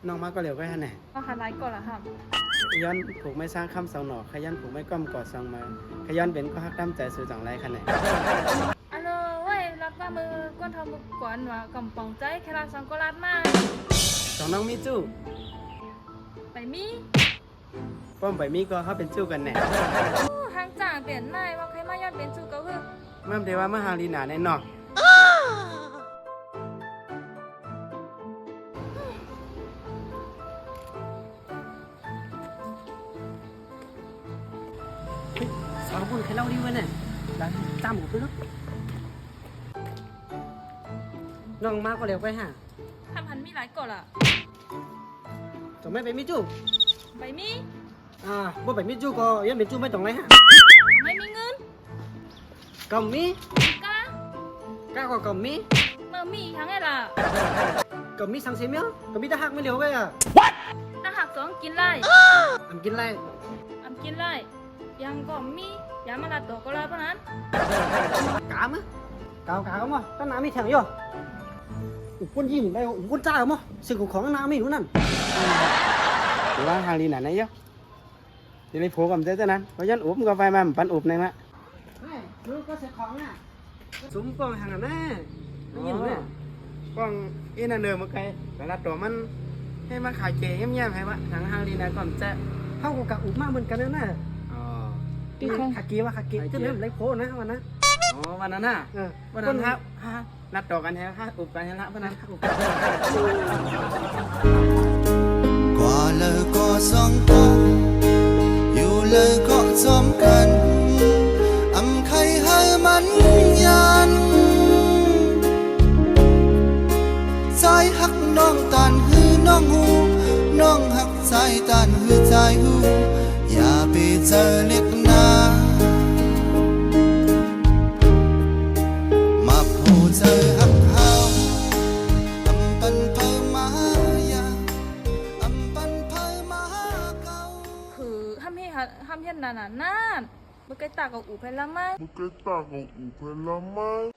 น้องมาก็เหลียวไปฮะไหน เอาหาไลน์ก่อนละครับ ขยันผูกไม่สร้างคำสองหนอขยันผูกไม่ก้มกอดสองมาขยันเป็นก็ฮักตั้มใจสู่จังไรคะไหน อันโนเว้ยรับว่ามือก้นทำมือกวนว่ากำปองใจแค่เราสังกลาดมา สองน้องมีจู้ ไปมี ป้อมไปมีก็เขาเป็นจู้กันแหน่ ทางจ่างเปลี่ยนนายว่าใครมายอดเป็นจูก็คือ มั่มเทว่ามาหาลีนาแน่นอนสาวบุญใครเล่าดีวะเนี่ยแล้วจำกูไปลูกน้องมาก็เหลียวไปฮะ ทำพันมีหลายก่อนละ จะไม่ไปมีจู้ ไปมี บ่ไปมีจู้ก็ยังเป็นจู้ไม่ต้องไรฮะ ไม่มีเงิน ก็มี กะ ก็มี เมื่อมีทั้งไงล่ะ ก็มีสังเสียมั้ยก็มีแต่หักไม่เหลียวไปอ่ะ ถ้าหักสองกินไล่ อันกินไร อำกินไล่ยังก็มียามาลาตัวก็ลาเพราะนั้น กามะกาวมั้งตั้งน้ำไม่แข็งอยู่อุปนยิ่งได้อุปนจ้ามั้งสิ่งของน้ำไม่รู้นั่นหรือว่าฮารีน่ะไหนยะที่เลยโผล่กับเจ้านั้นเพราะยันอุบกับไฟมันปันอุบนึงละรู้ก็เสียของอ่ะสมปองห่างแน่ไม่ยินแน่ปองอีน่ะเนิมมาไกลแต่ละตัวมันให้มาขายเก๋เงี้ยบๆให้วะทางฮารีน่ะก่อนจะเข้ากับอุบมากเหมือนกันนะน่ะขากีว่าขากีจะเริ่มไรโผล่นะวันนั้นอ๋อวันนั้นน่ะวันนั้นครับนัดต่อกันแท้ค่ะอุบกันแท้ละวันนั้นอุบกว่าเลยก็สองกันอยู่เลยก็จอมกันอำใครให้มันยันใจหักน้องตันหือน้องหูน้องหักใจตันหือใจหูอย่าไปเจอเล็กนามาผู้เจอหักเฮาอำปันเพิ่มมาอย่าอำปันเพิ่มมาเก่า คือห้ามเห็นนานานาดเมื่อกี้ตากับอูเพลละไหม Porque tá com o pela mãe.